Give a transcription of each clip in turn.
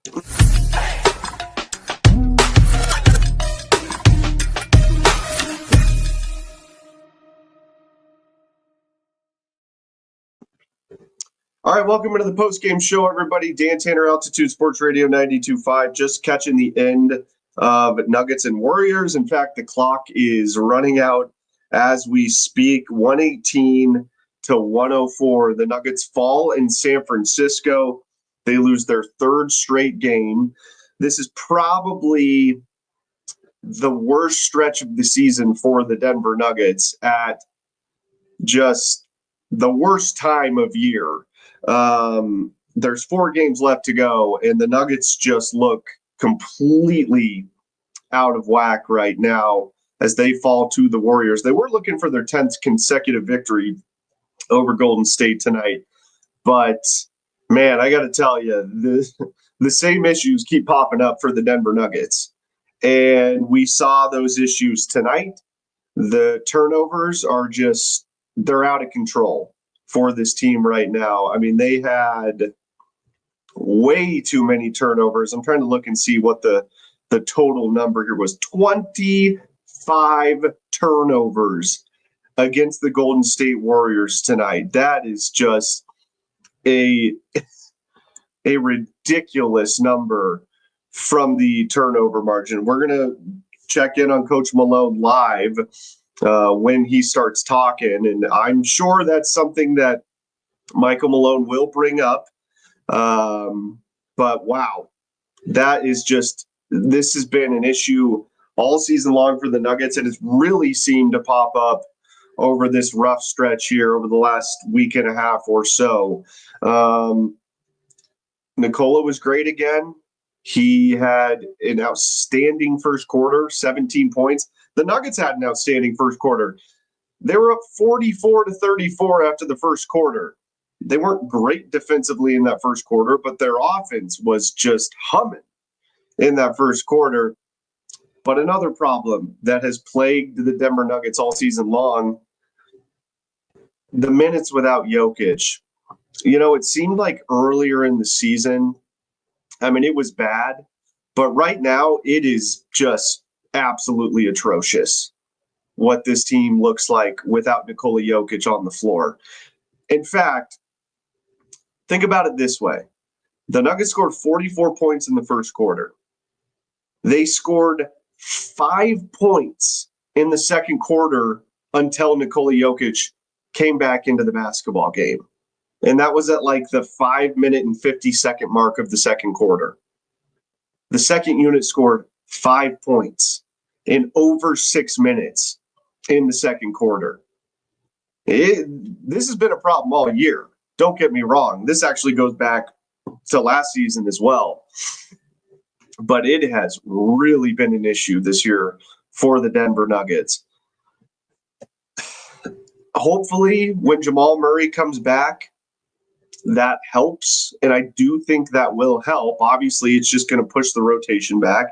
All right, welcome into the Postgame show, everybody. Dan Tanner, Altitude Sports Radio 92.5, just catching the end of Nuggets and Warriors. In fact, the clock is running out as we speak, 118 to 104. The Nuggets fall in San Francisco. They lose their third straight game. This is probably the worst stretch of the season for the Denver Nuggets at just the worst time of year. There's 4 games left to go, and the Nuggets just look completely out of whack right now as they fall to the Warriors. They were looking for their 10th consecutive victory over Golden State tonight, but man, I got to tell you, the same issues keep popping up for the Denver Nuggets, and we saw those issues tonight. The turnovers are they're out of control for this team right now. I mean, they had way too many turnovers. I'm trying to look and see what the total number here was. 25 turnovers against the Golden State Warriors tonight. That is just a ridiculous number from the turnover margin. We're going to check in on Coach Malone live when he starts talking, and I'm sure that's something that Michael Malone will bring up. But wow, this has been an issue all season long for the Nuggets, and it's really seemed to pop up over this rough stretch here over the last week and a half or so. Nikola was great again. He had an outstanding first quarter, 17 points. The Nuggets had an outstanding first quarter. They were up 44 to 34 after the first quarter. They weren't great defensively in that first quarter, but their offense was just humming in that first quarter. But another problem that has plagued the Denver Nuggets all season long, the minutes without Jokic. You know, it seemed like earlier in the season, I mean, it was bad, but right now it is just absolutely atrocious what this team looks like without Nikola Jokic on the floor. In fact, think about it this way. The Nuggets scored 44 points in the first quarter. They scored 5 points in the second quarter until Nikola Jokic came back into the basketball game. And that was at like the 5-minute and 50-second mark of the second quarter. The second unit scored 5 points in over 6 minutes in the second quarter. This has been a problem all year. Don't get me wrong. This actually goes back to last season as well. But it has really been an issue this year for the Denver Nuggets. Hopefully, when Jamal Murray comes back, that helps, and I do think that will help. Obviously, it's just going to push the rotation back.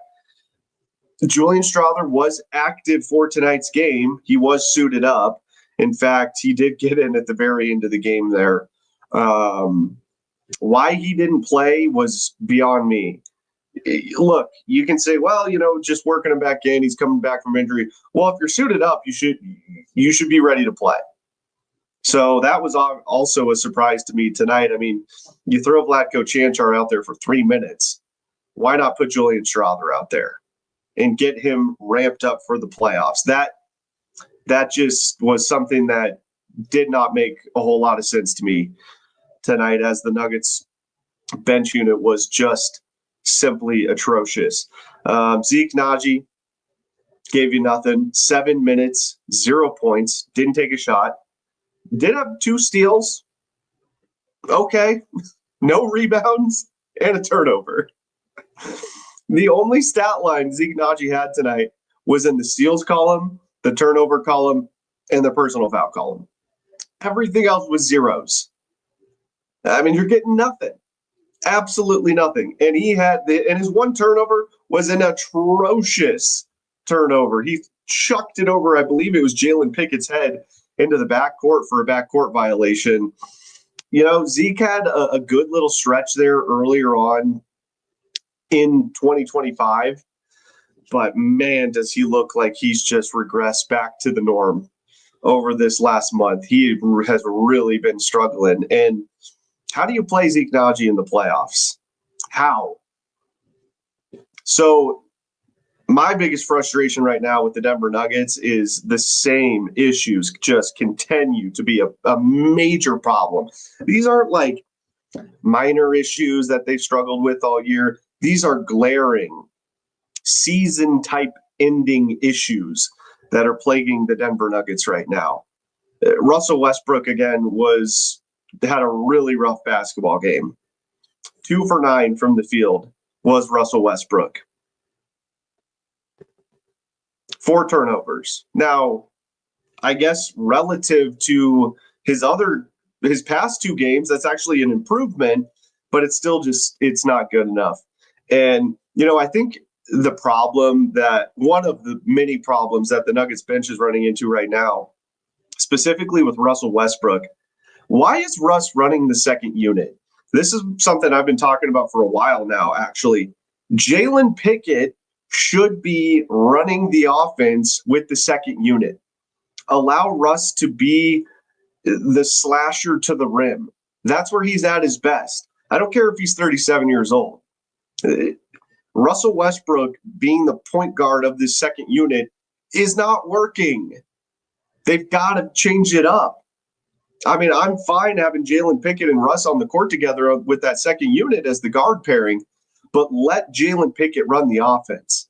Julian Strawther was active for tonight's game. He was suited up. In fact, he did get in at the very end of the game there. Why he didn't play was beyond me. Look, you can say, well, just working him back in. He's coming back from injury. Well, if you're suited up, you should be ready to play. So that was also a surprise to me tonight. I mean, you throw Vlatko Čančar out there for 3 minutes. Why not put Julian Strawther out there and get him ramped up for the playoffs? That just was something that did not make a whole lot of sense to me tonight, as the Nuggets bench unit was just simply atrocious. Zeke Naji gave you nothing. 7 minutes, 0 points, didn't take a shot. Did have 2 steals. Okay. No rebounds and a turnover. The only stat line Zeke Naji had tonight was in the steals column, the turnover column, and the personal foul column. Everything else was zeros. I mean, you're getting nothing. Absolutely nothing. And his one turnover was an atrocious turnover. He chucked it over, I believe it was Jalen Pickett's head, into the backcourt for a backcourt violation. Zeke had a good little stretch there earlier on in 2025. But man, does he look like he's just regressed back to the norm over this last month. He has really been struggling. And how do you play Zeke Naji in the playoffs? How? So my biggest frustration right now with the Denver Nuggets is the same issues just continue to be a major problem. These aren't like minor issues that they've struggled with all year. These are glaring season type ending issues that are plaguing the Denver Nuggets right now. Russell Westbrook again had a really rough basketball game. 2 for 9 from the field was Russell Westbrook. 4 turnovers. Now, I guess relative to his past 2 games, that's actually an improvement, but it's not good enough. And, I think one of the many problems that the Nuggets bench is running into right now, specifically with Russell Westbrook, why is Russ running the second unit? This is something I've been talking about for a while now, actually. Jalen Pickett should be running the offense with the second unit. Allow Russ to be the slasher to the rim. That's where he's at his best. I don't care if he's 37 years old. Russell Westbrook being the point guard of this second unit is not working. They've got to change it up. I mean, I'm fine having Jalen Pickett and Russ on the court together with that second unit as the guard pairing, but let Jalen Pickett run the offense.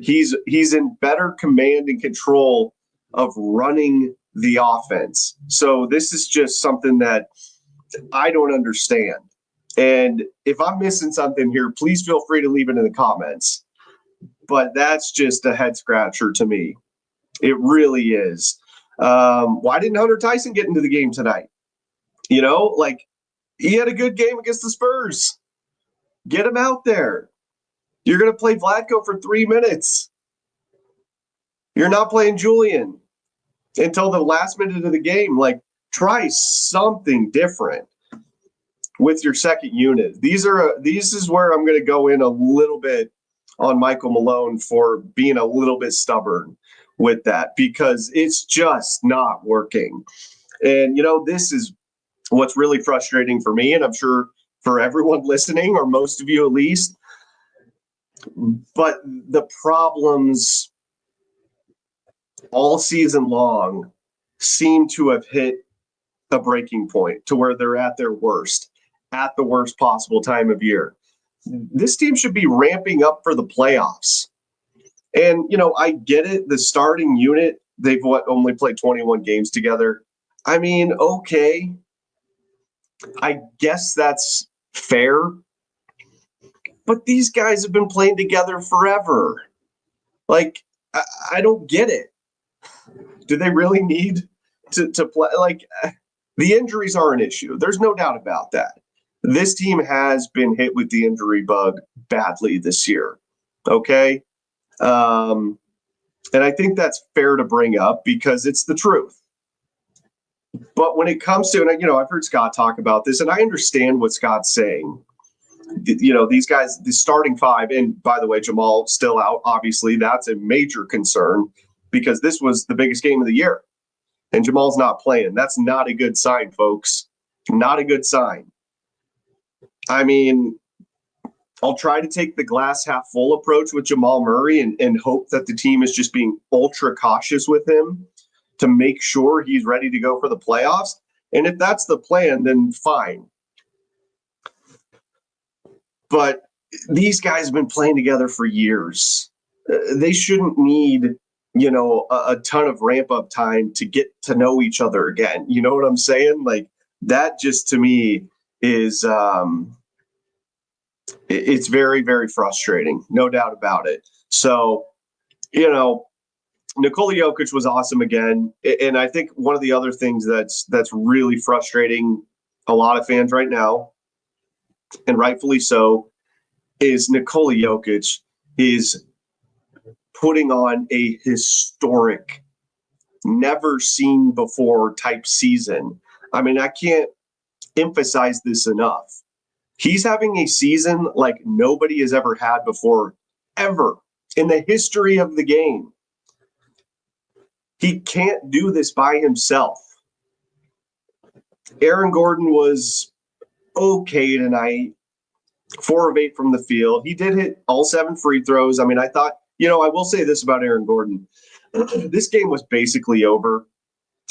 He's in better command and control of running the offense. So this is just something that I don't understand. And if I'm missing something here, please feel free to leave it in the comments. But that's just a head scratcher to me. It really is. Why didn't Hunter Tyson get into the game tonight? He had a good game against the Spurs. Get him out there. You're going to play Vlatko for 3 minutes. You're not playing Julian until the last minute of the game. Try something different with your second unit. This is where I'm going to go in a little bit on Michael Malone for being a little bit stubborn with that, because it's just not working. And, this is what's really frustrating for me, and I'm sure for everyone listening, or most of you at least. But the problems all season long seem to have hit a breaking point to where they're at their worst, at the worst possible time of year. This team should be ramping up for the playoffs. And, I get it. The starting unit, they've only played 21 games together. I mean, okay. I guess that's fair. But these guys have been playing together forever. I don't get it. Do they really need to play? The injuries are an issue. There's no doubt about that. This team has been hit with the injury bug badly this year. Okay? And I think that's fair to bring up because it's the truth. But when it comes to, and I've heard Scott talk about this, and I understand what Scott's saying. These guys, the starting 5, and by the way, Jamal still out. Obviously, that's a major concern because this was the biggest game of the year, and Jamal's not playing. That's not a good sign, folks. Not a good sign. I mean, I'll try to take the glass half full approach with Jamal Murray and hope that the team is just being ultra cautious with him to make sure he's ready to go for the playoffs. And if that's the plan, then fine. But these guys have been playing together for years. They shouldn't need, a ton of ramp up time to get to know each other again. You know what I'm saying? That just to me is it's very, very frustrating. No doubt about it. So, Nikola Jokic was awesome again. And I think one of the other things that's really frustrating a lot of fans right now, and rightfully so, is Nikola Jokic is putting on a historic, never seen before type season. I mean, I can't emphasize this enough. He's having a season like nobody has ever had before, ever in the history of the game. He can't do this by himself. Aaron Gordon was okay tonight, 4 of 8 from the field. He did hit all 7 free throws. I mean, I thought, I will say this about Aaron Gordon. This game was basically over,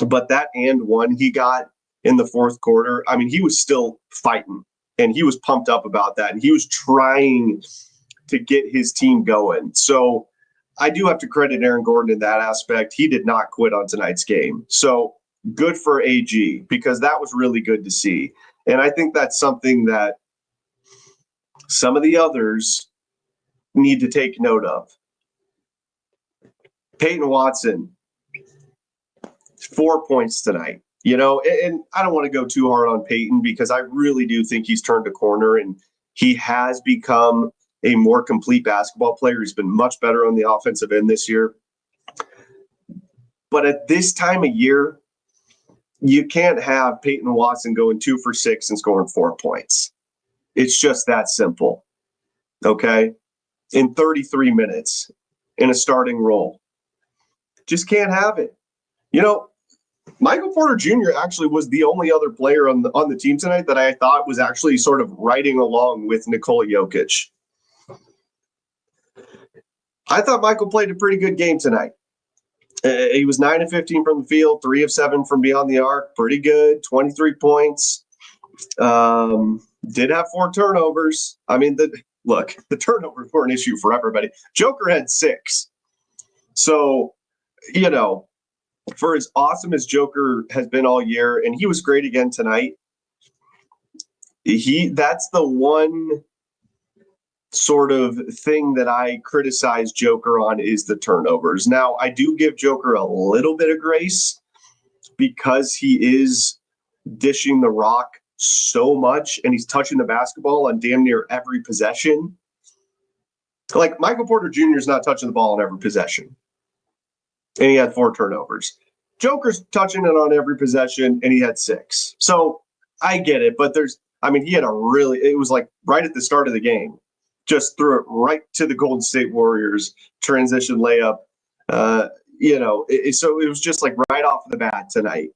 but that and one he got in the fourth quarter, I mean, he was still fighting, and he was pumped up about that, and he was trying to get his team going. So I do have to credit Aaron Gordon in that aspect. He did not quit on tonight's game. So good for AG, because that was really good to see. And I think that's something that some of the others need to take note of. Peyton Watson, 4 points tonight. And I don't want to go too hard on Peyton, because I really do think he's turned a corner and he has become a more complete basketball player. He's been much better on the offensive end this year. But at this time of year, you can't have Peyton Watson going 2 for 6 and scoring 4 points. It's just that simple. Okay? In 33 minutes in a starting role. Just can't have it. Michael Porter Jr. actually was the only other player on the team tonight that I thought was actually sort of riding along with Nikola Jokic. I thought Michael played a pretty good game tonight. He was 9 of 15 from the field, 3 of 7 from beyond the arc. Pretty good, 23 points. Did have 4 turnovers. I mean, the turnovers were an issue for everybody. Joker had 6. So, for as awesome as Joker has been all year, and he was great again tonight, that's the one sort of thing that I criticize Joker on, is the turnovers. Now, I do give Joker a little bit of grace because he is dishing the rock so much and he's touching the basketball on damn near every possession. Like, Michael Porter Jr. is not touching the ball on every possession, and he had 4 turnovers. Joker's touching it on every possession, and he had 6. So I get it, but he had it was like right at the start of the game, just threw it right to the Golden State Warriors transition layup. So it was just like right off the bat tonight.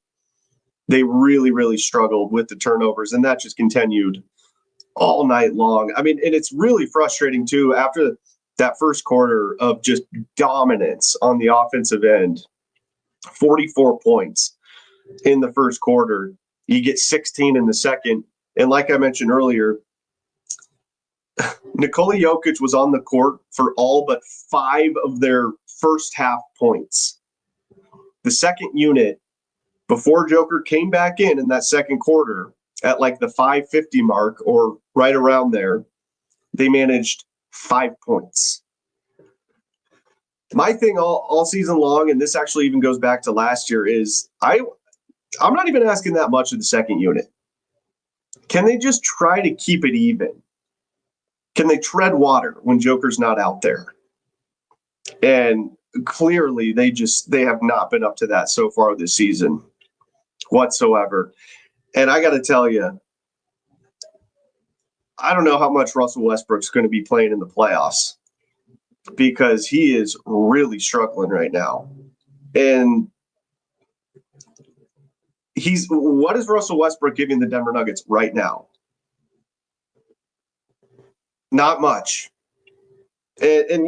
They really, really struggled with the turnovers, and that just continued all night long. I mean, and it's really frustrating too after that first quarter of just dominance on the offensive end. 44 points in the first quarter. You get 16 in the second. And like I mentioned earlier, Nikola Jokic was on the court for all but 5 of their first half points. The second unit, before Joker came back in that second quarter at like the 5:50 mark or right around there, they managed 5 points. My thing all season long, and this actually even goes back to last year, is I'm not even asking that much of the second unit. Can they just try to keep it even? Can they tread water when Joker's not out there? And clearly they have not been up to that so far this season whatsoever. And I got to tell you, I don't know how much Russell Westbrook's going to be playing in the playoffs, because he is really struggling right now. And what is Russell Westbrook giving the Denver Nuggets right now? Not much. And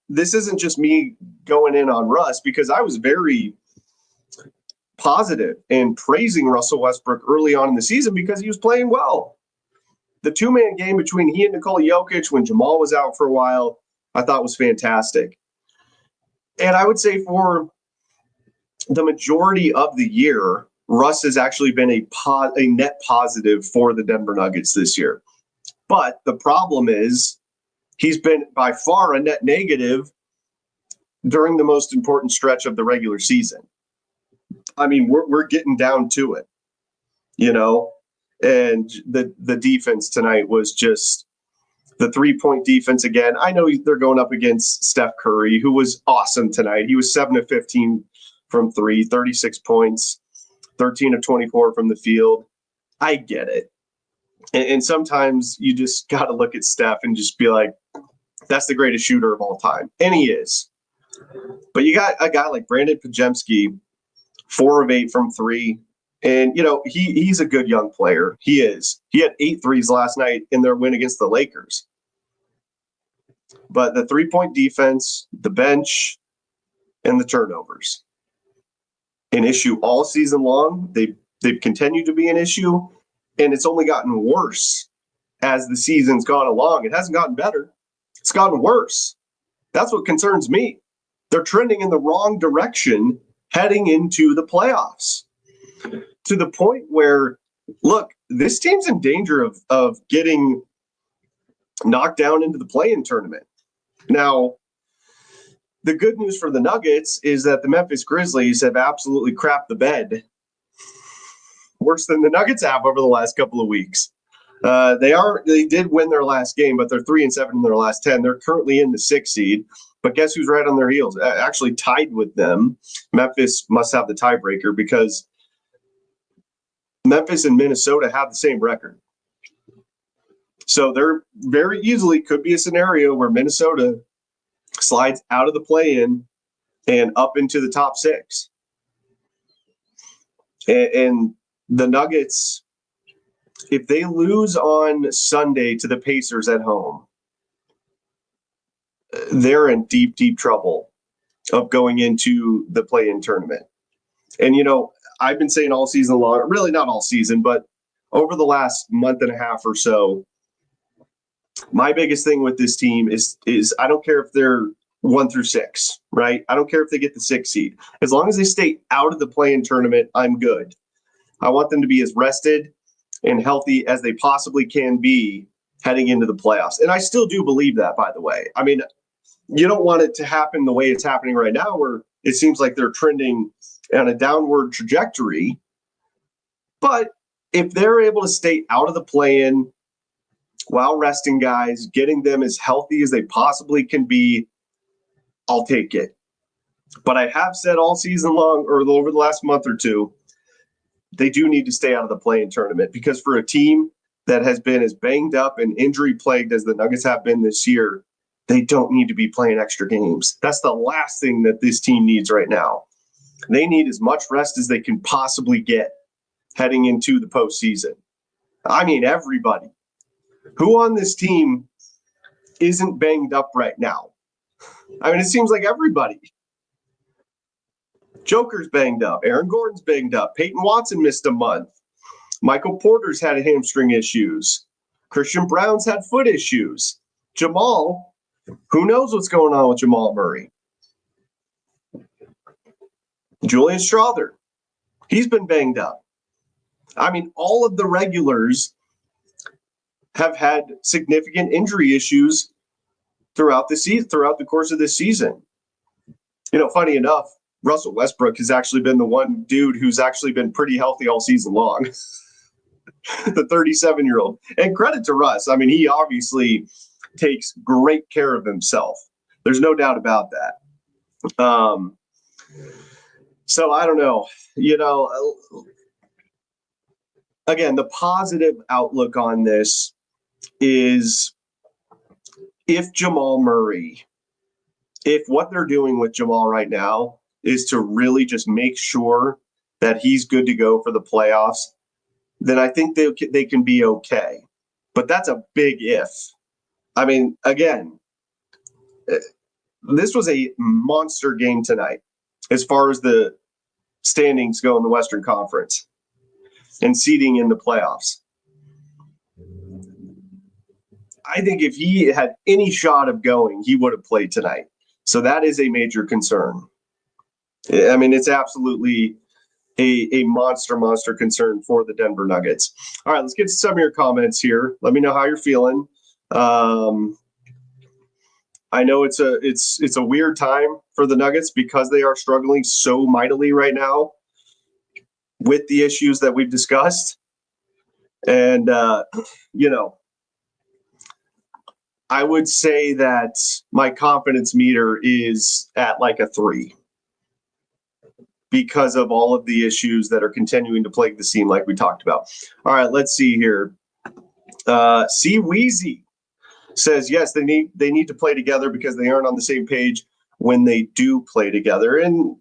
this isn't just me going in on Russ, because I was very positive and praising Russell Westbrook early on in the season because he was playing well. The 2-man game between he and Nikola Jokic when Jamal was out for a while, I thought was fantastic. And I would say for the majority of the year, Russ has actually been a net positive for the Denver Nuggets this year. But the problem is he's been by far a net negative during the most important stretch of the regular season. I mean, we're getting down to it, and the defense tonight was just the 3-point defense again. I know they're going up against Steph Curry, who was awesome tonight. He was 7 of 15 from 3, 36 points, 13 of 24 from the field. I get it. And sometimes you just got to look at Steph and just be like, that's the greatest shooter of all time. And he is. But you got a guy like Brandon Pajemski, 4 of 8 from 3. And, he's a good young player. He is. He had 8 threes last night in their win against the Lakers. But the 3-point defense, the bench, and the turnovers, an issue all season long. They've continued to be an issue, and it's only gotten worse as the season's gone along. It hasn't gotten better. It's gotten worse. That's what concerns me. They're trending in the wrong direction heading into the playoffs, to the point where, look, this team's in danger of getting knocked down into the play-in tournament. Now, the good news for the Nuggets is that the Memphis Grizzlies have absolutely crapped the bed worse than the Nuggets have over the last couple of weeks. They did win their last game, but they're 3-7 in their last 10. They're currently in the 6th seed, but guess who's right on their heels? Actually tied with them. Memphis must have the tiebreaker because Memphis and Minnesota have the same record. So there very easily could be a scenario where Minnesota slides out of the play-in and up into the top 6. And the Nuggets, if they lose on Sunday to the Pacers at home, they're in deep, deep trouble of going into the play-in tournament. And, I've been saying all season long, really not all season, but over the last month and a half or so, my biggest thing with this team is I don't care if they're 1 through 6, right? I don't care if they get the 6th seed. As long as they stay out of the play-in tournament, I'm good. I want them to be as rested and healthy as they possibly can be heading into the playoffs. And I still do believe that, by the way. I mean, you don't want it to happen the way it's happening right now, where it seems like they're trending on a downward trajectory. But if they're able to stay out of the play-in while resting guys, getting them as healthy as they possibly can be, I'll take it. But I have said all season long, or over the last month or two, they do need to stay out of the play-in tournament, because for a team that has been as banged up and injury-plagued as the Nuggets have been this year, they don't need to be playing extra games. That's the last thing that this team needs right now. They need as much rest as they can possibly get heading into the postseason. I mean, everybody. Who on this team isn't banged up right now? I mean, it seems like everybody. Joker's banged up. Aaron Gordon's banged up. Peyton Watson missed a month. Michael Porter's had hamstring issues. Christian Brown's had foot issues. Jamal, who knows what's going on with Jamal Murray? Julian Strawther, he's been banged up. I mean, all of the regulars have had significant injury issues throughout the season, throughout the course of this season. Funny enough, Russell Westbrook has actually been the one dude who's actually been pretty healthy all season long. The 37-year-old. And credit to Russ. I mean, he obviously takes great care of himself. There's no doubt about that. So I don't know. Again, the positive outlook on this is if Jamal Murray, if what they're doing with Jamal right now is to really just make sure that he's good to go for the playoffs, then I think they can be okay. But that's a big if. I mean, again, this was a monster game tonight as far as the standings go in the Western Conference and seeding in the playoffs. I think if he had any shot of going, he would have played tonight. So that is a major concern. I mean, it's absolutely a monster concern for the Denver Nuggets. All right, let's get to some of your comments here. Let me know how you're feeling. I know it's a weird time for the Nuggets because they are struggling so mightily right now with the issues that we've discussed. And, I would say that my confidence meter is at like a 3 because of all of the issues that are continuing to plague the scene like we talked about. All right, let's see here. C Wheezy says, yes, they need to play together because they aren't on the same page when they do play together. And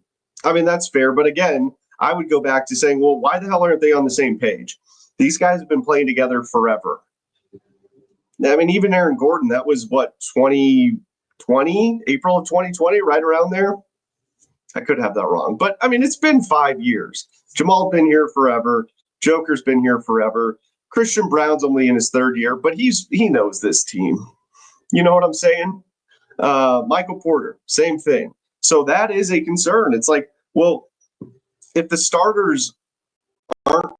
I mean, that's fair. But again, I would go back to saying, well, why the hell aren't they on the same page? These guys have been playing together forever. I mean, even Aaron Gordon, that was what, 2020, April of 2020, right around there. I could have that wrong. But I mean, it's been 5 years. Jamal's been here forever. Joker's been here forever. Christian Brown's only in his third year, but he knows this team. You know what I'm saying? Michael Porter, same thing. So that is a concern. It's like, well, if the starters aren't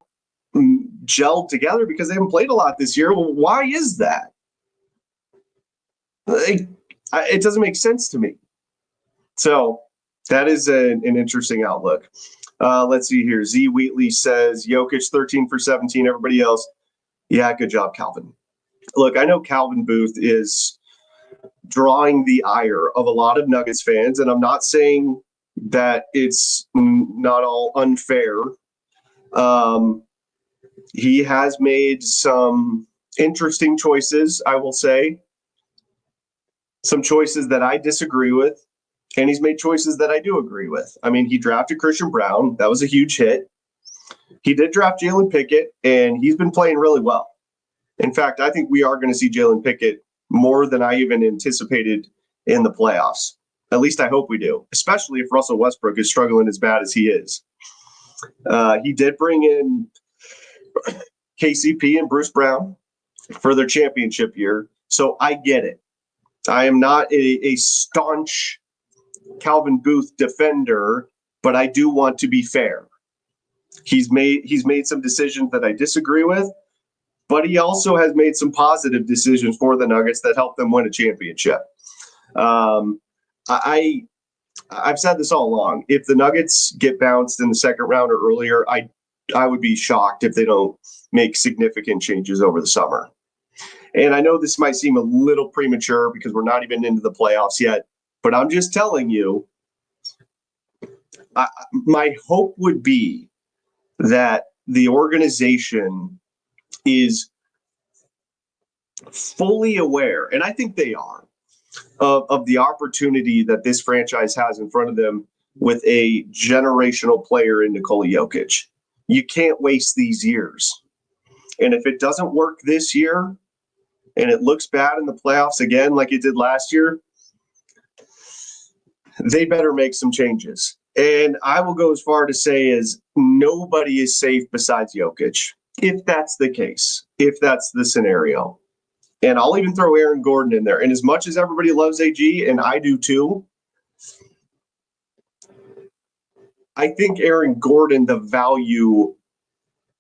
gelled together because they haven't played a lot this year, well, why is that? It doesn't make sense to me. So that is an interesting outlook. Let's see here. Z Wheatley says, Jokic 13 for 17. Everybody else, yeah, good job, Calvin. Look, I know Calvin Booth is drawing the ire of a lot of Nuggets fans, and I'm not saying that it's not all unfair. He has made some interesting choices, I will say. Some choices that I disagree with, and he's made choices that I do agree with. I mean, he drafted Christian Brown. That was a huge hit. He did draft Jalen Pickett, and he's been playing really well. In fact, I think we are going to see Jalen Pickett more than I even anticipated in the playoffs. At least I hope we do, especially if Russell Westbrook is struggling as bad as he is. He did bring in KCP and Bruce Brown for their championship year, so I get it. I am not a staunch Calvin Booth defender, but I do want to be fair. He's made some decisions that I disagree with, but he also has made some positive decisions for the Nuggets that helped them win a championship. I've said this all along. If the Nuggets get bounced in the second round or earlier, I would be shocked if they don't make significant changes over the summer. And I know this might seem a little premature because we're not even into the playoffs yet, but I'm just telling you, my hope would be that the organization is fully aware, and I think they are, of the opportunity that this franchise has in front of them with a generational player in Nikola Jokic. You can't waste these years. And if it doesn't work this year, and it looks bad in the playoffs again like it did last year, they better make some changes. And I will go as far to say as nobody is safe besides Jokic, if that's the case, if that's the scenario. And I'll even throw Aaron Gordon in there. And as much as everybody loves AG, and I do too, I think Aaron Gordon, the value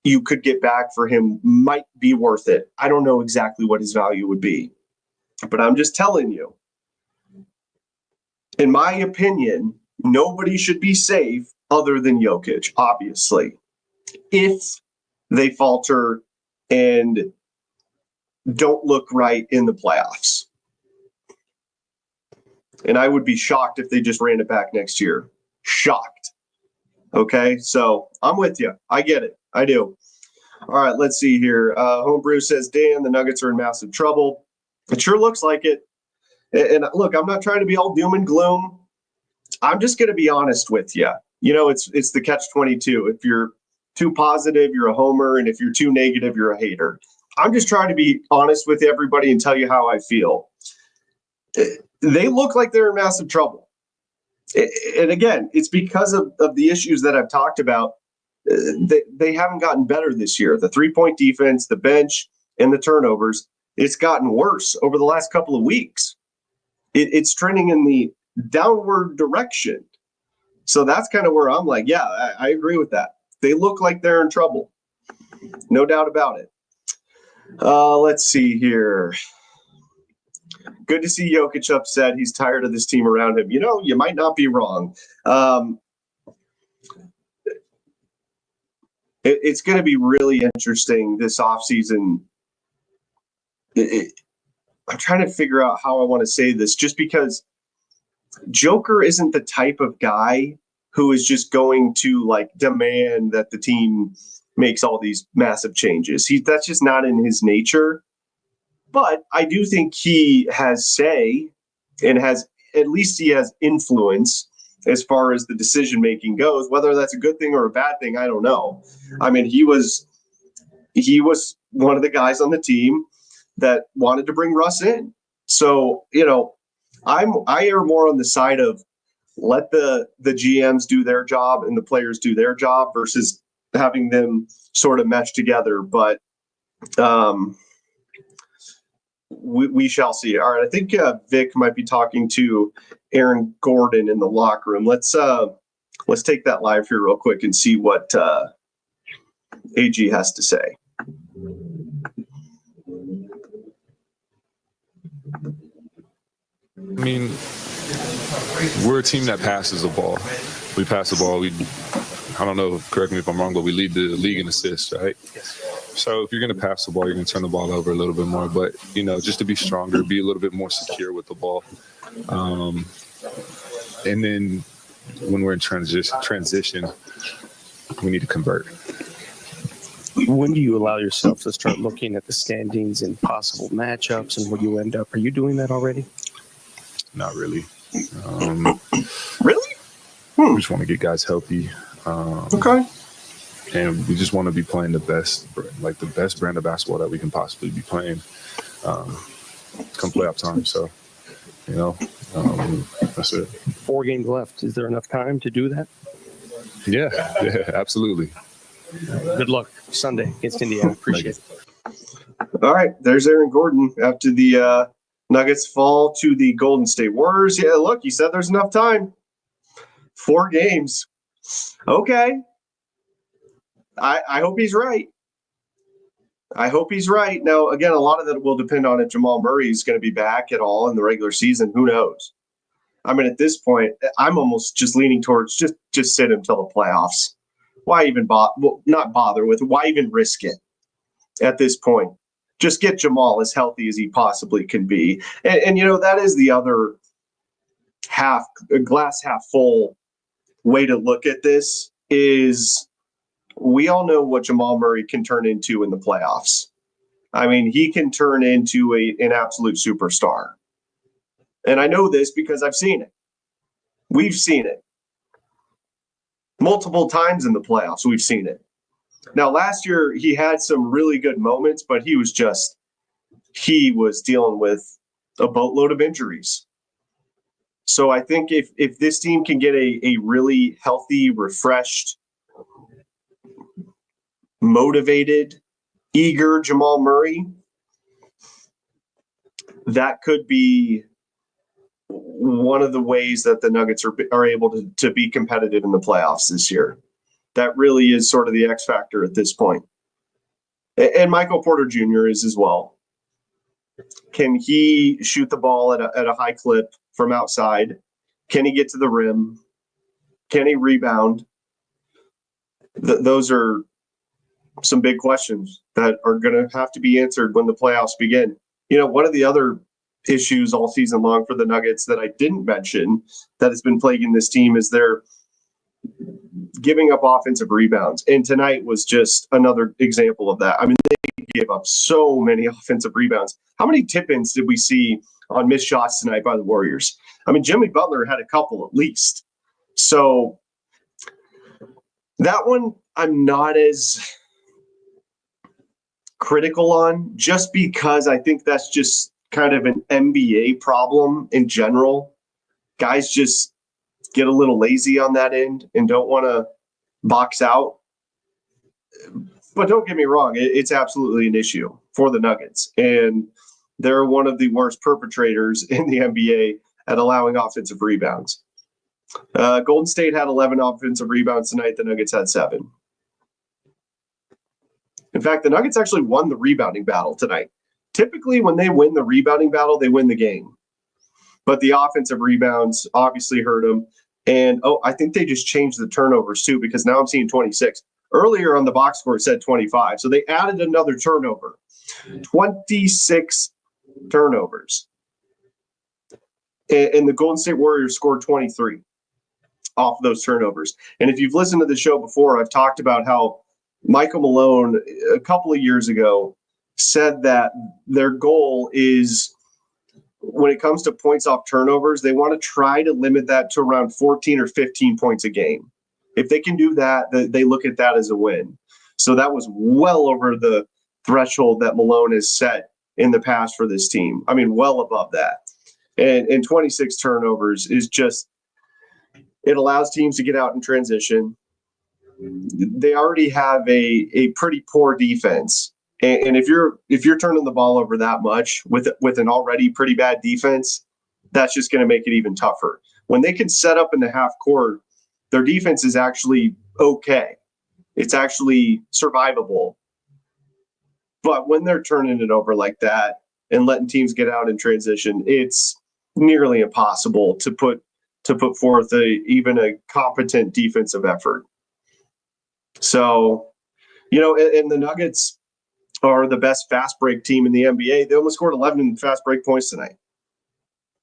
you could get back for him might be worth it. I don't know exactly what his value would be, but I'm just telling you, in my opinion, nobody should be safe other than Jokic, obviously, if they falter and don't look right in the playoffs. And I would be shocked if they just ran it back next year. Shocked. Okay, so I'm with you. I get it. I do. All right, let's see here. Homebrew says, Dan, the Nuggets are in massive trouble. It sure looks like it. And look, I'm not trying to be all doom and gloom. I'm just going to be honest with you. You know, it's the catch-22. If you're too positive, you're a homer. And if you're too negative, you're a hater. I'm just trying to be honest with everybody and tell you how I feel. They look like they're in massive trouble. And again, it's because of the issues that I've talked about. They haven't gotten better this year. The three-point defense, the bench, and the turnovers, it's gotten worse over the last couple of weeks. It's trending in the downward direction. So that's kind of where I'm like, yeah, I agree with that. They look like they're in trouble. No doubt about it. Let's see here. Good to see Jokic upset. He's tired of this team around him. You know, you might not be wrong. It's going to be really interesting this offseason. I'm trying to figure out how I want to say this, just because Joker isn't the type of guy who is just going to like demand that the team makes all these massive changes. That's just not in his nature. But I do think he has say and at least he has influence as far as the decision making goes. Whether that's a good thing or a bad thing, I don't know. I mean, he was one of the guys on the team that wanted to bring Russ in. So, I err more on the side of let the GMs do their job and the players do their job versus having them sort of mesh together. But we shall see. All right, I think Vic might be talking to Aaron Gordon in the locker room. Let's take that live here real quick and see what AG has to say. I mean, we're a team that passes the ball. We pass the ball. I don't know, correct me if I'm wrong, but we lead the league in assists, right? So if you're going to pass the ball, you're going to turn the ball over a little bit more. But, just to be stronger, be a little bit more secure with the ball. And then when we're in transition, we need to convert. When do you allow yourself to start looking at the standings and possible matchups and where you end up? Are you doing that already? Not really. Really? We just want to get guys healthy. Okay. And we just want to be playing the best brand of basketball that we can possibly be playing come playoff time. So, that's it. 4 games left. Is there enough time to do that? Yeah, absolutely. Good luck Sunday against Indiana. Appreciate it. All right, there's Aaron Gordon after the Nuggets fall to the Golden State Warriors. Yeah, look, he said there's enough time. 4 games. Okay. I hope he's right. I hope he's right. Now, again, a lot of that will depend on if Jamal Murray is going to be back at all in the regular season. Who knows? I mean, at this point, I'm almost just leaning towards just sit him till the playoffs. Why even not bother with it? Why even risk it at this point? Just get Jamal as healthy as he possibly can be. And that is the other glass half full way to look at this is we all know what Jamal Murray can turn into in the playoffs. I mean, he can turn into an absolute superstar. And I know this because I've seen it. We've seen it. Multiple times in the playoffs, we've seen it. Now, last year, he had some really good moments, but he was dealing with a boatload of injuries. So I think if this team can get a really healthy, refreshed, motivated, eager Jamal Murray, that could be one of the ways that the Nuggets are able to be competitive in the playoffs this year. That really is sort of the X factor at this point. And Michael Porter Jr. is as well. Can he shoot the ball at a high clip from outside? Can he get to the rim? Can he rebound? Those are some big questions that are going to have to be answered when the playoffs begin. One of the other issues all season long for the Nuggets that I didn't mention that has been plaguing this team is they're giving up offensive rebounds. And tonight was just another example of that. I mean, they gave up so many offensive rebounds. How many tip-ins did we see on missed shots tonight by the Warriors? I mean, Jimmy Butler had a couple at least. So that one I'm not as critical on, just because I think that's just kind of an NBA problem in general. Guys just get a little lazy on that end and don't want to box out. But don't get me wrong, it's absolutely an issue for the Nuggets. And they're one of the worst perpetrators in the NBA at allowing offensive rebounds. Golden State had 11 offensive rebounds tonight. The Nuggets had 7. In fact, the Nuggets actually won the rebounding battle tonight. Typically, when they win the rebounding battle, they win the game. But the offensive rebounds obviously hurt them. And, I think they just changed the turnovers, too, because now I'm seeing 26. Earlier on the box score, it said 25. So they added another turnover. 26 turnovers. And the Golden State Warriors scored 23 off of those turnovers. And if you've listened to the show before, I've talked about how Michael Malone, a couple of years ago, said that their goal is, when it comes to points off turnovers, they want to try to limit that to around 14 or 15 points a game. If they can do that, they look at that as a win. So that was well over the threshold that Malone has set in the past for this team. I mean, well above that. And 26 turnovers is just, it allows teams to get out in transition. They already have a pretty poor defense. And if you're turning the ball over that much with an already pretty bad defense, that's just going to make it even tougher. When they can set up in the half court, their defense is actually okay. It's actually survivable. But when they're turning it over like that and letting teams get out in transition, it's nearly impossible to put forth even a competent defensive effort. So, and the Nuggets are the best fast break team in the NBA. They almost scored 11 fast break points tonight.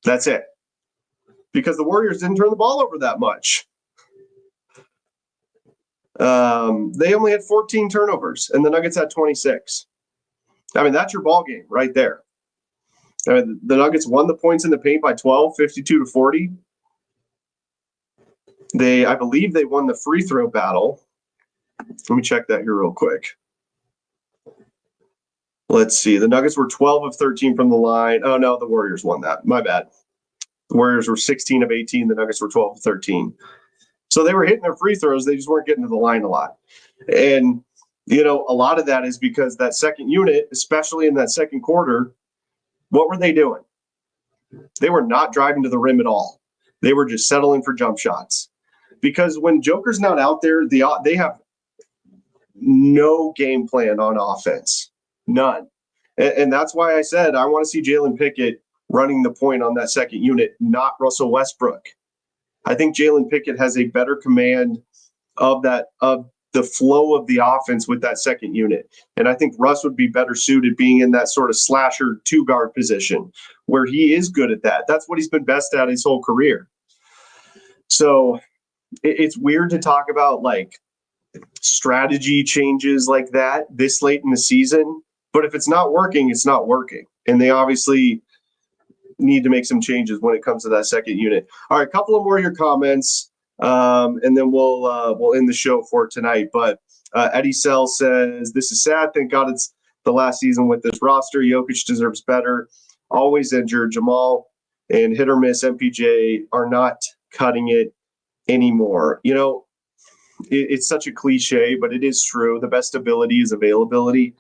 That's it. Because the Warriors didn't turn the ball over that much. They only had 14 turnovers, and the Nuggets had 26. I mean, that's your ball game right there. The Nuggets won the points in the paint by 12, 52-40. I believe they won the free throw battle. Let me check that here real quick. Let's see. The Nuggets were 12 of 13 from the line. Oh, no, the Warriors won that. My bad. The Warriors were 16 of 18. The Nuggets were 12 of 13. So they were hitting their free throws. They just weren't getting to the line a lot. And, a lot of that is because that second unit, especially in that second quarter, what were they doing? They were not driving to the rim at all. They were just settling for jump shots. Because when Joker's not out there, they have no game plan on offense. None. And that's why I said I want to see Jalen Pickett running the point on that second unit, not Russell Westbrook. I think Jalen Pickett has a better command of the flow of the offense with that second unit. And I think Russ would be better suited being in that sort of slasher two-guard position where he is good at that. That's what he's been best at his whole career. So it's weird to talk about like strategy changes like that this late in the season. But if it's not working, it's not working. And they obviously need to make some changes when it comes to that second unit. All right, a couple of more of your comments, and then we'll end the show for tonight. But Eddie Sell says, this is sad. Thank God it's the last season with this roster. Jokic deserves better. Always injured. Jamal and hit or miss MPJ are not cutting it anymore. It's such a cliche, but it is true. The best ability is availability.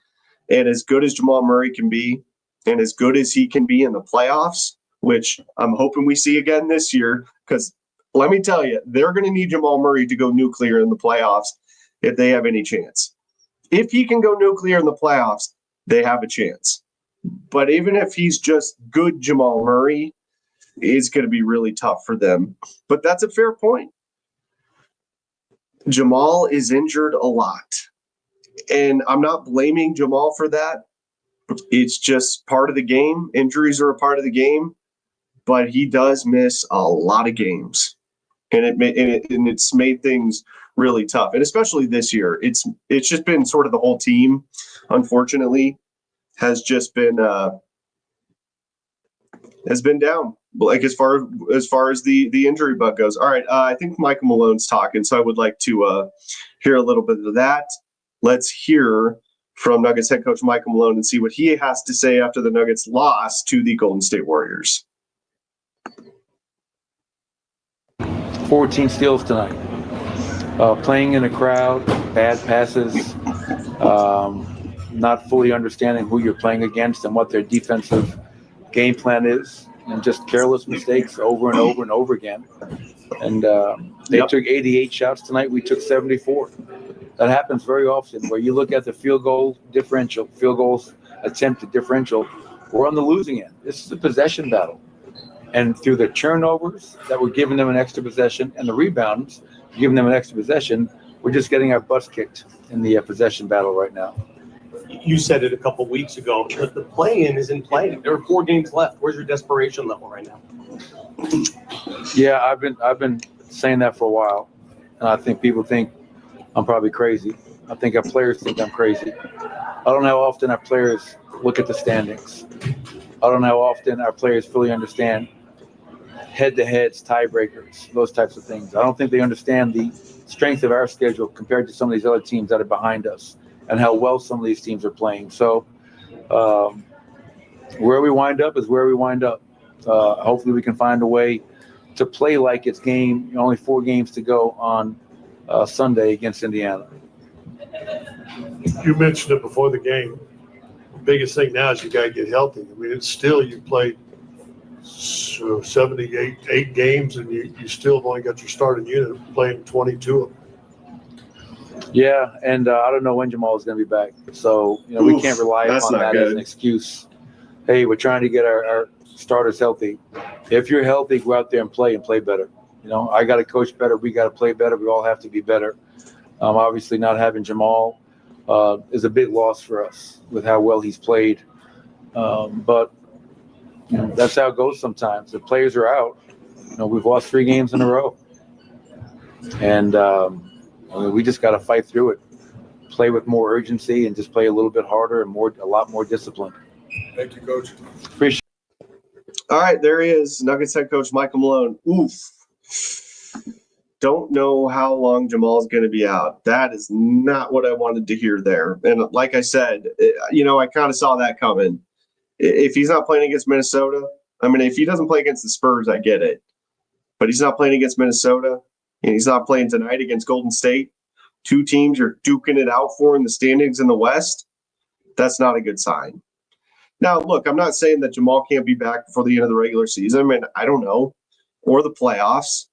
And as good as Jamal Murray can be, and as good as he can be in the playoffs, which I'm hoping we see again this year, because let me tell you, they're going to need Jamal Murray to go nuclear in the playoffs if they have any chance. If he can go nuclear in the playoffs, they have a chance. But even if he's just good Jamal Murray, it's going to be really tough for them. But that's a fair point. Jamal is injured a lot. And I'm not blaming Jamal for that. It's just part of the game. Injuries are a part of the game. But he does miss a lot of games. And it's made things really tough. And especially this year. It's just been sort of the whole team, unfortunately, has just been down. Like as far as the injury bug goes. All right, I think Michael Malone's talking, so I would like to hear a little bit of that. Let's hear from Nuggets head coach Michael Malone and see what he has to say after the Nuggets lost to the Golden State Warriors. 14 steals tonight. Playing in a crowd, bad passes, not fully understanding who you're playing against and what their defensive game plan is, and just careless mistakes over and over and over again. And they took 88 shots tonight. We took 74. That happens very often where you look at the field goals attempted differential. We're on the losing end. This is a possession battle. And through the turnovers that were giving them an extra possession and the rebounds giving them an extra possession, we're just getting our butts kicked in the possession battle right now. You said it a couple weeks ago, but the play-in isn't playing. There are 4 games left. Where's your desperation level right now? Yeah, I've been saying that for a while. And I think people think I'm probably crazy. I think our players think I'm crazy. I don't know how often our players look at the standings. I don't know how often our players fully understand head-to-heads, tiebreakers, those types of things. I don't think they understand the strength of our schedule compared to some of these other teams that are behind us and how well some of these teams are playing. So where we wind up is where we wind up. Hopefully we can find a way to play like it's only 4 games to go on Sunday against Indiana. You mentioned it before the game. The biggest thing now is you got to get healthy. I mean, it's still, you played 78 games, and you still have only got your starting unit playing 22 of them. Yeah, and I don't know when Jamal is going to be back. So, we can't rely upon that as an excuse. Hey, we're trying to get our starters healthy. If you're healthy, go out there and play better. I got to coach better. We got to play better. We all have to be better. Obviously, not having Jamal is a big loss for us with how well he's played. But that's how it goes sometimes. The players are out. We've lost 3 games in a row. And we just got to fight through it, play with more urgency, and just play a little bit harder and a lot more disciplined. Thank you, Coach. Appreciate it. All right, there he is, Nuggets head coach Michael Malone. Oof. Don't know how long Jamal's going to be out. That is not what I wanted to hear there. And like I said, I kind of saw that coming. If he's not playing against Minnesota, if he doesn't play against the Spurs, I get it. But he's not playing against Minnesota, and he's not playing tonight against Golden State. 2 teams you're duking it out for in the standings in the West. That's not a good sign. Now, look, I'm not saying that Jamal can't be back before the end of the regular season. I don't know, or the playoffs.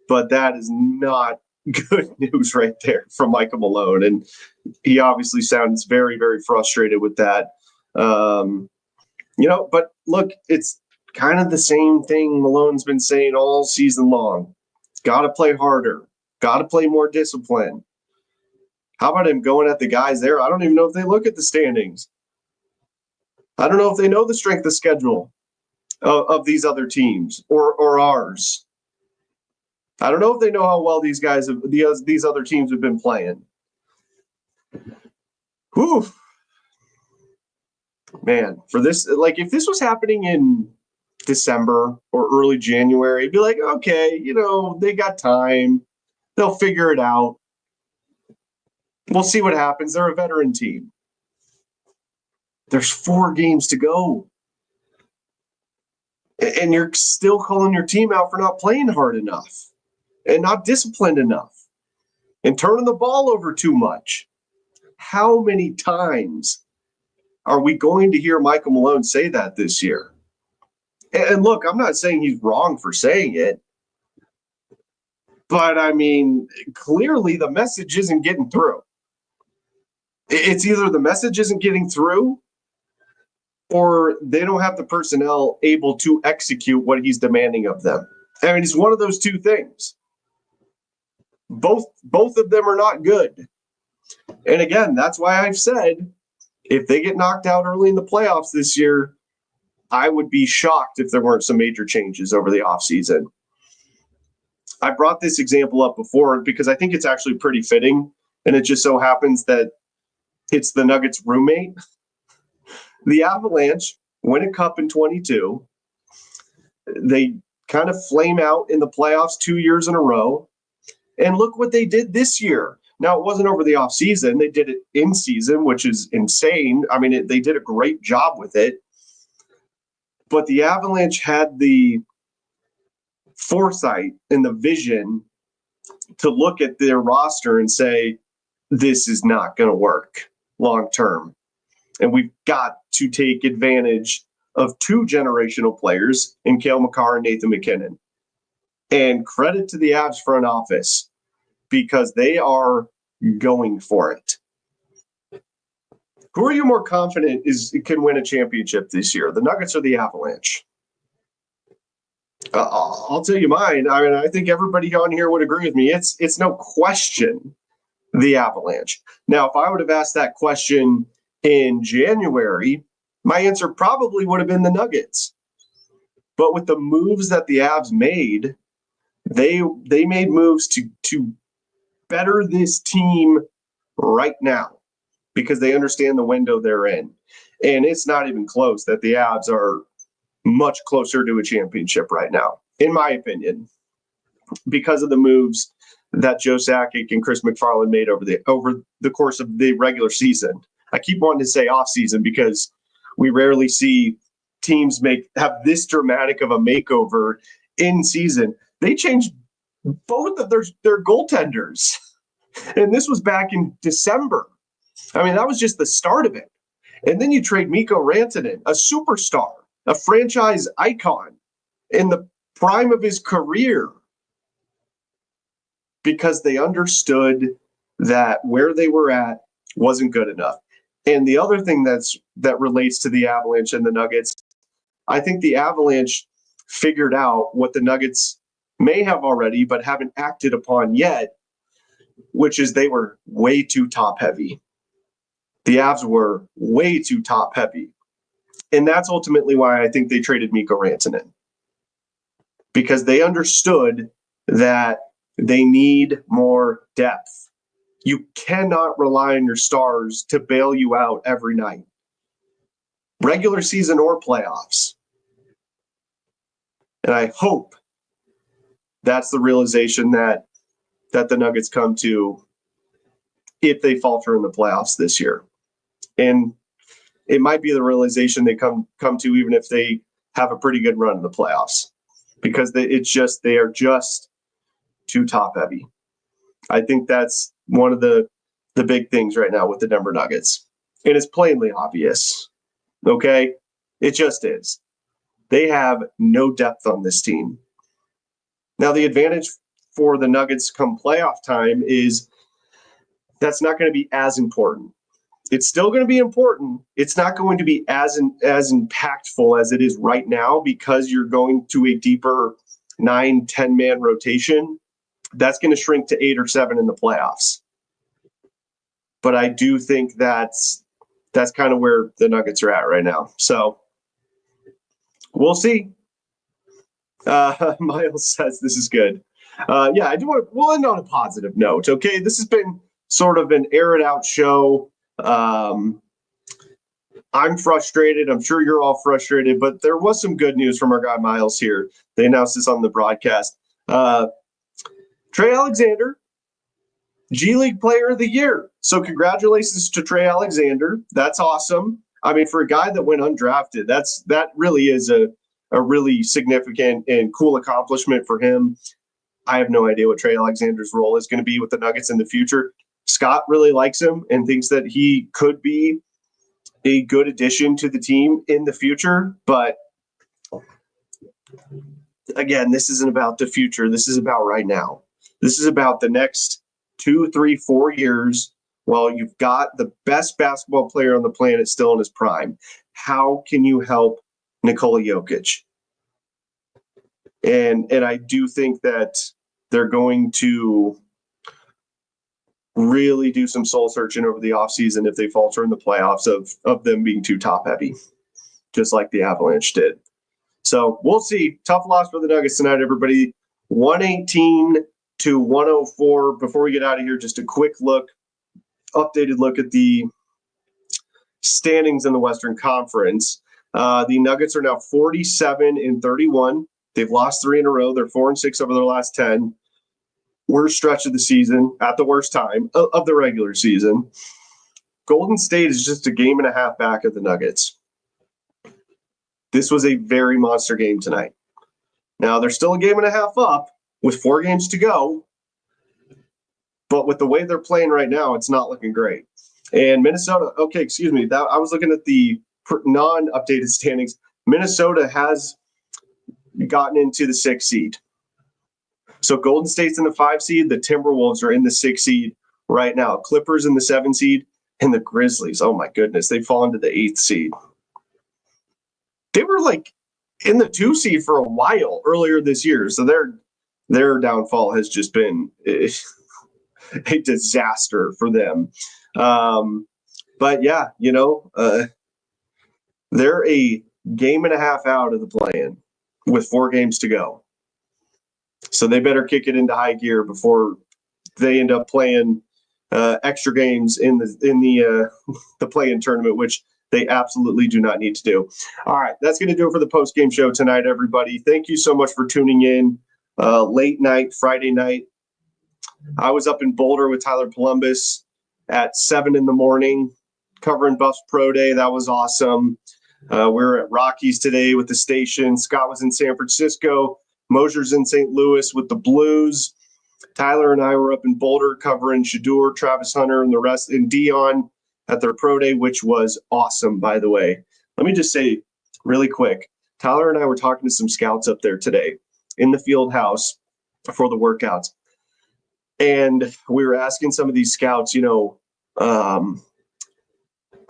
But that is not good news right there from Michael Malone. And he obviously sounds very, very frustrated with that. But look, it's kind of the same thing Malone's been saying all season long. Got to play harder. Got to play more discipline. How about him going at the guys there? I don't even know if they look at the standings. I don't know if they know the strength of schedule of these other teams or ours. I don't know if they know how well these other teams have been playing. Whew. Man, for this, if this was happening in December or early January, it'd be like, okay, they got time. They'll figure it out. We'll see what happens. They're a veteran team. There's 4 games to go. And you're still calling your team out for not playing hard enough. And not disciplined enough, and turning the ball over too much. How many times are we going to hear Michael Malone say that this year? And look, I'm not saying he's wrong for saying it, but clearly the message isn't getting through. It's either the message isn't getting through, or they don't have the personnel able to execute what he's demanding of them. It's one of those 2 things. Both of them are not good. And again, that's why I've said if they get knocked out early in the playoffs this year, I would be shocked if there weren't some major changes over the offseason. I brought this example up before because I think it's actually pretty fitting, and it just so happens that it's the Nuggets' roommate. The Avalanche win a cup in 22. They kind of flame out in the playoffs 2 years in a row. And look what they did this year. Now, it wasn't over the offseason. They did it in season, which is insane. They did a great job with it. But the Avalanche had the foresight and the vision to look at their roster and say, this is not going to work long term. And we've got to take advantage of 2 generational players in Cale Makar and Nathan McKinnon. And credit to the Avs front office because they are going for it. Who are you more confident can win a championship this year, the Nuggets or the Avalanche? I'll tell you mine. I think everybody on here would agree with me. It's no question the Avalanche. Now, if I would have asked that question in January, my answer probably would have been the Nuggets. But with the moves that the Avs made, they made moves to better this team right now because they understand the window they're in. And it's not even close that the Avs are much closer to a championship right now, in my opinion, because of the moves that Joe Sakic and Chris McFarland made over the course of the regular season. I keep wanting to say off season because we rarely see teams have this dramatic of a makeover in season. They changed both of their goaltenders, and this was back in December. I mean, that was just the start of it. And then you trade Mikko Rantanen, a superstar, a franchise icon in the prime of his career, because they understood that where they were at wasn't good enough. And the other thing that relates to the Avalanche and the Nuggets, I think the Avalanche figured out what the Nuggets may have already but haven't acted upon yet, which is they were way too top heavy. The Avs were way too top heavy. And that's ultimately why I think they traded Mikko Rantanen, because they understood that they need more depth. You cannot rely on your stars to bail you out every night, regular season or playoffs. And I hope that's the realization that the Nuggets come to if they falter in the playoffs this year. And it might be the realization they come to even if they have a pretty good run in the playoffs, because they are just too top heavy. I think that's one of the big things right now with the Denver Nuggets. And it's plainly obvious. Okay? It just is. They have no depth on this team. Now, the advantage for the Nuggets come playoff time is that's not going to be as important. It's still going to be important. It's not going to be as impactful as it is right now, because you're going to a deeper 9-10 man rotation. That's going to shrink to 8 or 7 in the playoffs. But I do think that's kind of where the Nuggets are at right now. So we'll see. Miles says this is good. Yeah, I do want. We'll end on a positive note. Okay, this has been sort of an air it out show. I'm frustrated. I'm sure you're all frustrated, but there was some good news from our guy Miles here. They announced this on the broadcast. Trey Alexander, G League Player of the Year. So congratulations to Trey Alexander. That's awesome. I mean, for a guy that went undrafted, that really is a really significant and cool accomplishment for him. I have no idea what Trey Alexander's role is going to be with the Nuggets in the future. Scott really likes him and thinks that he could be a good addition to the team in the future. But again, this isn't about the future. This is about right now. This is about the next 2, 3, 4 years while you've got the best basketball player on the planet still in his prime. How can you help Nikola Jokic? And I do think that they're going to really do some soul searching over the offseason if they falter in the playoffs of them being too top heavy, just like the Avalanche did. So we'll see. Tough loss for the Nuggets tonight, everybody. 118-104. Before we get out of here, just a quick updated look at the standings in the Western Conference. The Nuggets are now 47-31. They've lost 3 in a row. They're 4-6 over their last 10. Worst stretch of the season at the worst time of the regular season. Golden State is just a game and a half back of the Nuggets. This was a very monster game tonight. Now, they're still a game and a half up with 4 games to go. But with the way they're playing right now, it's not looking great. And Minnesota, I was looking at the non-updated standings. Minnesota has gotten into the 6th seed. So Golden State's in the 5 seed. The Timberwolves are in the 6 seed right now. Clippers in the 7 seed. And the Grizzlies, oh my goodness, they've fallen to the 8th seed. They were like in the 2 seed for a while earlier this year. So their downfall has just been a disaster for them. But yeah, they're a game and a half out of the play-in with 4 games to go. So they better kick it into high gear before they end up playing extra games in the the play-in tournament, which they absolutely do not need to do. All right, that's going to do it for the post-game show tonight, everybody. Thank you so much for tuning in. Late night, Friday night. I was up in Boulder with Tyler Columbus at 7 in the morning, covering Buffs Pro Day. That was awesome. We were at Rockies today with the station. Scott was in San Francisco. Mosier's in St. Louis with the Blues. Tyler and I were up in Boulder covering Shador, Travis Hunter, and the rest, and Dion at their Pro Day, which was awesome, by the way. Let me just say really quick, Tyler and I were talking to some scouts up there today in the field house for the workouts. And we were asking some of these scouts, are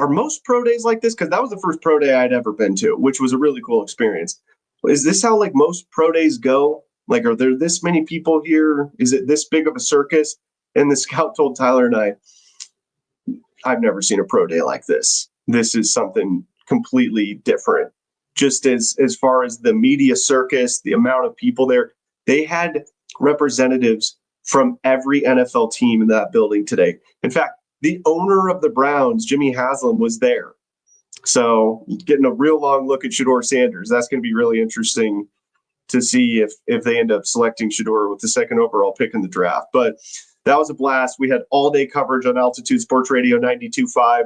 most pro days like this? Because that was the first pro day I'd ever been to, which was a really cool experience. Is this how like most pro days go? Like, are there this many people here? Is it this big of a circus? And the scout told Tyler and I, I've never seen a pro day like this. This is something completely different. Just as far as the media circus, the amount of people there, they had representatives from every NFL team in that building today. In fact, the owner of the Browns, Jimmy Haslam, was there. So getting a real long look at Shador Sanders. That's going to be really interesting to see if they end up selecting Shador with the second overall pick in the draft. But that was a blast. We had all-day coverage on Altitude Sports Radio 92.5.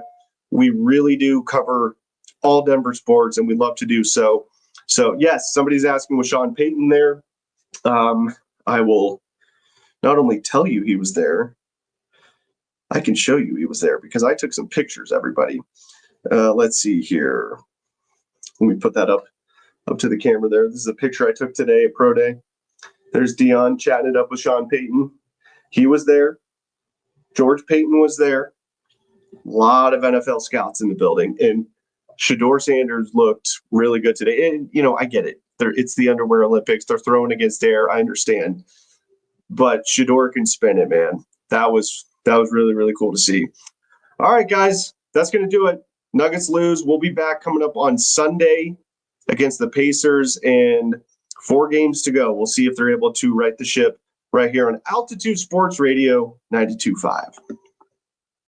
We really do cover all Denver sports, and we love to do so. So, yes, somebody's asking, was Sean Payton there? I will not only tell you he was there, I can show you he was there because I took some pictures, everybody. Let's see here. Let me put that up to the camera there. This is a picture I took today at Pro Day. There's Dion chatting it up with Sean Payton. He was there. George Payton was there. A lot of NFL scouts in the building. And Shador Sanders looked really good today. And, I get it. It's the Underwear Olympics. They're throwing against air. I understand. But Shador can spin it, man. That was really, really cool to see. All right, guys. That's going to do it. Nuggets lose. We'll be back coming up on Sunday against the Pacers, and 4 games to go. We'll see if they're able to right the ship right here on Altitude Sports Radio 92.5.